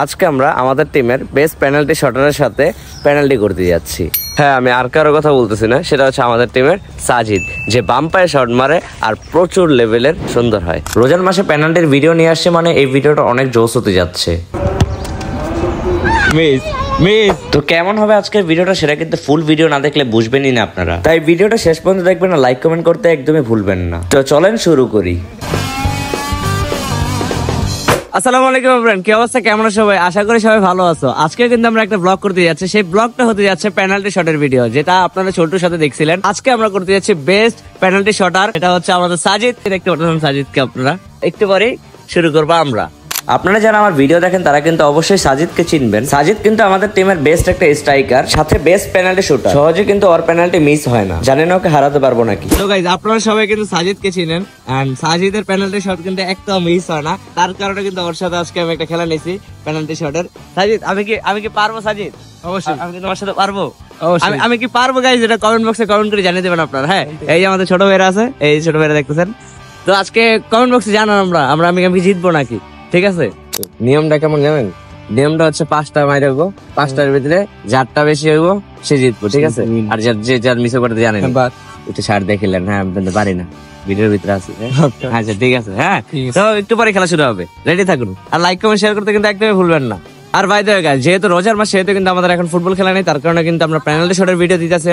আজকে আমরা আমাদের টিমের বেস্ট পেনাল্টি শটারের সাথে পেনাল্টি করতে যাচ্ছি। হ্যাঁ, আমি আর কারো কথা বলতেছি না, সেটা হচ্ছে আমাদের টিমের সাজিদ, যে বাম পায়ে শট মারে আর প্রচুর লেভেলের সুন্দর হয়। রোজার মাসে পেনাল্টির ভিডিও নিয়ে আসছে, মানে এই ভিডিওটা অনেক জোশ হতে যাচ্ছে। তো কেমন হবে আজকের ভিডিওটা সেটা কিন্তু ফুল ভিডিও না দেখলে বুঝবেনই না আপনারা, তাই ভিডিওটা শেষ পর্যন্ত দেখবেন না, লাইক কমেন্ট করতে একদমই ভুলবেন না। তো চলেন শুরু করি। আসসালামু আলাইকুম ফ্রেন্ড, কি অবস্থা, কেমন আছো সবাই? আশা করি সবাই ভালো আছো। আজকে কিন্তু আমরা একটা ব্লগ করতে যাচ্ছি, সেই ব্লগটা হতে যাচ্ছে পেনাল্টি শটের ভিডিও, যেটা আপনারা ছোট্টুর সাথে দেখছিলেন। আজকে আমরা করতে যাচ্ছি বেস্ট পেনাল্টি শটার, এটা হচ্ছে আমাদের সাজিদ। দেখতে পাচ্ছেন সাজিদকে আপনারা, একটু পরে শুরু করবো আমরা। আপনারা যারা আমার ভিডিও দেখেন তারা কিন্তু অবশ্যই সাজিদকে চিনবেন। সাজিদ কিন্তু আমাদের টিমের বেস্ট একটা স্ট্রাইকার, সাথে বেস্ট পেনাল্টি শুটার। সহজে কিন্তু ওর পেনাল্টি মিস হয় না, জানেন ওকে হারাতে পারবো নাকি। তো গাইস, আপনারা সবাই কিন্তু সাজিদকে চিনেন, এন্ড সাজিদের পেনাল্টি শট কিন্তু একটাও মিস হয় না। তার কারণে কিন্তু ওর সাথে আজকে আমি একটা খেলা নিয়েছি পেনাল্টি শটের। সাজিদ, আমি কি পারবো? সাজিদ অবশ্যই আমি কি তোমার সাথে পারবো? আমি কি পারবো গাইস? এটা কমেন্ট বক্সে কমেন্ট করে জানিয়ে দেবেন আপনারা। হ্যাঁ, এই যে আমাদের ছোট ভাইরা আছে, এই ছোট ভাইরা দেখতেছেন। তো আজকে কমেন্ট বক্সে জানান আমি জিতবো নাকি, ঠিক আছে? নিয়মটা কেমন জানেন? নিয়মটা হচ্ছে 5টা মাইর হইব, 5টার ভিতরে যারটা বেশি হইব সে জিতবো, ঠিক আছে? আর যার মিস করতে জানেন একটু শার্ট দেখিলেন। হ্যাঁ, পারি না, ভিডিওর ভিতরে আছে। আচ্ছা ঠিক আছে, হ্যাঁ। তো একটু পরে খেলা শুরু হবে, রেডি থাকুন। আর লাইক কমেন্ট শেয়ার করতে কিন্তু একদমই ভুলবেন না। আর বাই দ্য ওয়ে গাইস, যেহেতু রোজার মাস, সেহেতু কিন্তু আমাদের এখন ফুটবল খেলা নেই, তার কারণে কিন্তু আমরা পেনাল্টি শটের ভিডিও দিতেছি।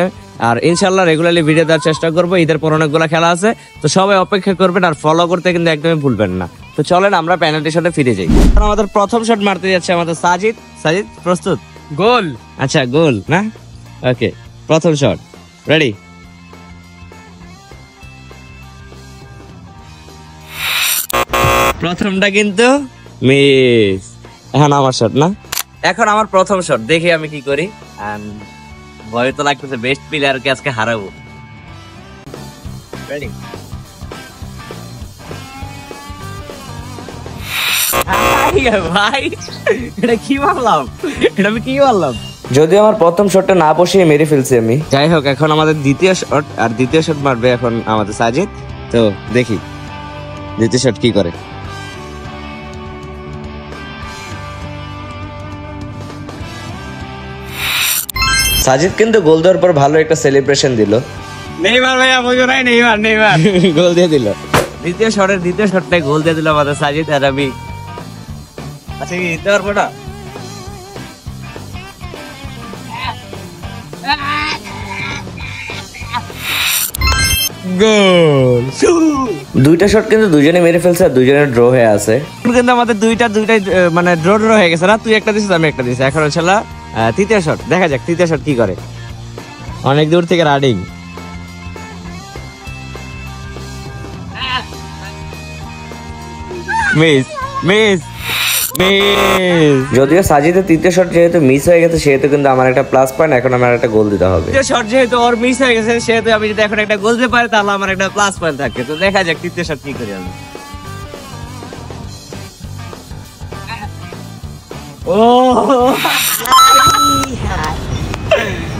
আর ইনশাআল্লাহ রেগুলারলি ভিডিও দেওয়ার চেষ্টা করবো। ঈদের পর অনেকগুলো খেলা আছে, তো সবাই অপেক্ষা করবেন আর ফলো করতে কিন্তু একদমই ভুলবেন না। তো চলেন আমরা পেনাল্টি শটে ফিরে যাই। আমাদের প্রথম শট মারতে যাচ্ছে আমাদের সাজিদ। সাজিদ প্রস্তুত? গোল। আচ্ছা গোল না, ওকে। প্রথম শট রেডি। প্রথমটা কিন্তু মিস। এখন আমার শট না, এখন আমার প্রথম শট, দেখি আমি কি করি। ভয় তো লাগতেছে, বেস্ট প্লেয়ারকে আজকে হারাবো। রেডি। ভাই এটা কি বললাম, এটা আমি কি বললাম? যদিও আমার প্রথম শটটা না বসিয়ে মেরে ফেলছি আমি। যাই হোক, এখন আমাদের দ্বিতীয় শট, আর দ্বিতীয় শট মারবে এখন আমাদের সাজিদ। তো দেখি দ্বিতীয় শট কি করে। সাজিদ কিন্তু গোল দেওয়ার পর ভালো একটা সেলিব্রেশন দিল। নেইমার ভাইয়া বুঝো নাই, নেইমার গোল দিয়ে দিল। দ্বিতীয় শটটাই গোল দিয়ে দিল আমাদের সাজিদ। আর আমি আচ্ছা কি দিতে পারবো না? গোল। দুইটা শট কিন্তু দুজনে মেরে ফেলছে, আর দুজনে ড্র হয়ে আছে। কিন্তু আমাদের দুইটাই মানে ড্র হয়ে গেছে না? তুই একটা দিছিস, আমি একটা দিছি। এখন হচ্ছে তৃতীয় শট, দেখা যাক তৃতীয় শট কি করে। অনেক দূর থেকে রানিং। মিস। যদিও সাজিদের তৃতীয় শট যেহেতু মিস হয়ে গেছে, সেহেতু কিন্তু আমার একটা প্লাস পয়েন্ট। এখন আমার একটা গোল দিতে হবে। তৃতীয় শট যেহেতু ওর মিস হয়ে গেছে, সেহেতু আমি যদি এখন একটা গোল দিতে পারি, তাহলে আমার একটা প্লাস পয়েন্ট থাকে। তো দেখা যাক তৃতীয় শট কি করি আমি।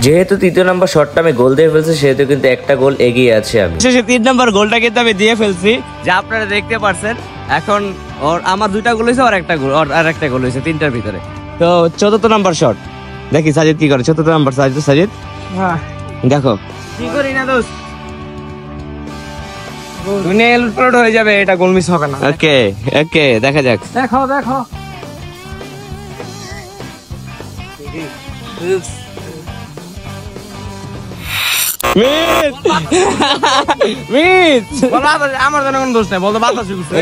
যেহেতু তৃতীয় নাম্বার শটটা আমি গোল দিয়ে ফেলছি, সেহেতু কিন্তু একটা গোল এগিয়ে আছে আমি। শেষে 3 নাম্বার গোলটা কিন্তু আমি দিয়ে ফেলছি, যা আপনারা দেখতে পারছেন। এখন আমার 2টা গোল হয়েছে, আর একটা গোল হয়েছে 3টার ভিতরে। তো 4র্থ নাম্বার শট, দেখি সাজিদ কি করে। 4র্থ নাম্বার সাজিদ দেখো কি করি না দোস্ত, দুনিয়া উলটপালট হয়ে যাবে, এটা গোল মিস হবে না। ওকে দেখা যাক। দেখো আমার জন্য কোন দোষ নাই, বলতে বাধা শুনছে।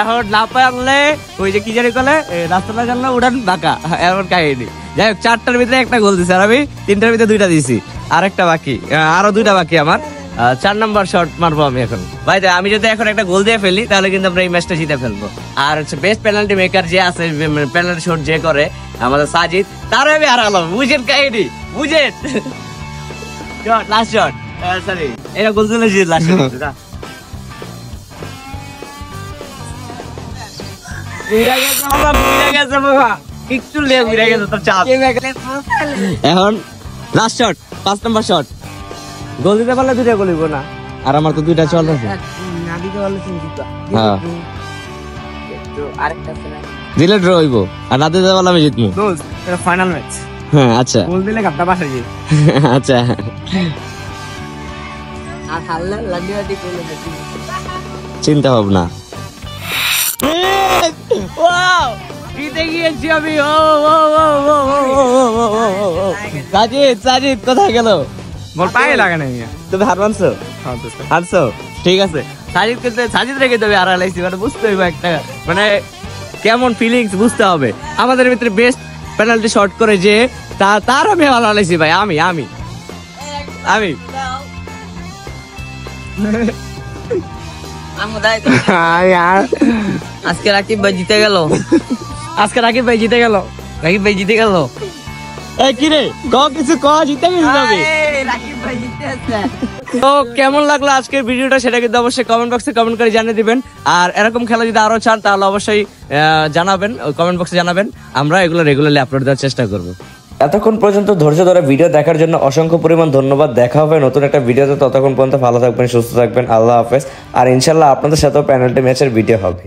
এখন না পারলে ওই যে কি জানি বলে, রাস্তাটা জানলে উড়ান বাঁকা, এমন কাহিনী। যাই হোক, 4টার ভিতরে একটা গোল দিছে, আর আমি 3টার ভিতরে 2টা দিছি, আরেকটা বাকি, আরো 2টা বাকি আমার। 4 নাম্বার শট মারবো আমি এখন। ভাই আমি যদি এখন একটা গোল দিয়ে ফেলি, তাহলে কিন্তু আমরা এই ম্যাচটা জিতে ফেলবো। আর হচ্ছে বেস্ট পেনাল্টি মেকার যে আছে, পেনাল্টি শট যে করে আমাদের সাজিদ, তার আমি হারালাম। বুঝেন কাহিনী, বুঝেন? লাস্ট শট, সরি এটা গোল দিলে জিত। লাস্ট শট একটু লেগ উড়ে গেছে তোর চাপ। এখন লাস্ট শট, 5 নাম্বার শট, গোল দিতে পারলে 2টা গোল হইব না। আর আমার তো 2টা চলতেছে, না দিতে পারলে 3টা। হ্যাঁ দিলে ড্র হইব, আর না দিতে পারলে আমি জিতবো। দোস্ত এটা ফাইনাল ম্যাচ, হ্যাঁ আচ্ছা গোল দিলে কাপটা বাসা গিয়ে। আচ্ছা আর হাল্লা লাড্ডু লাড্ডু করলে দেখি। চিন্তা ভাবনা। ওয়াও জিতে গিয়েছি আমি। ও ও ও ও ও সাজিদ, সাজিদ কোথায় গেল? বল পায়ে লাগে না মিয়া। তুমি হার মানছো? হ্যাঁ দোস্ত, হারছো, ঠিক আছে। সাজিদ কিন্তু, সাজিদ রেখে তুমি হারা লাইছি, মানে বুঝতে হইব একটা, মানে কেমন ফিলিংস বুঝতে হবে। আমাদের ভিতরে বেস্ট পেনাল্টি শট করে যে তার আমি হারা লাইছি ভাই। আমি আমি আমি আজকে রাকিব ভাই জিতে গেল। আজকে রাকিব ভাই জিতে গেল। রাকিব ভাই জিতে গেল। এই কি রে, ক কিছু ক, জিতে গেছি আমি। রাকিব ভাই জিতে আছে। তো কেমন লাগলো আজকের ভিডিওটা সেটা কিন্তু অবশ্যই কমেন্ট বক্সে কমেন্ট করে জানিয়ে দিবেন। আর এরকম খেলা যদি আরো চান তাহলে অবশ্যই জানাবেন, কমেন্ট বক্সে জানাবেন, আমরা এগুলো রেগুলারলি আপলোড দেওয়ার চেষ্টা করব। এতক্ষণ পর্যন্ত ধৈর্য ধরে ভিডিও দেখার জন্য অসংখ্য পরিমাণ ধন্যবাদ। দেখা হবে নতুন একটা ভিডিওতে, ততক্ষণ পর্যন্ত ভালো থাকবেন, সুস্থ থাকবেন, আল্লাহ হাফেজ। আর ইনশাল্লাহ আপনাদের সাথেও পেনাল্টি ম্যাচের ভিডিও হবে।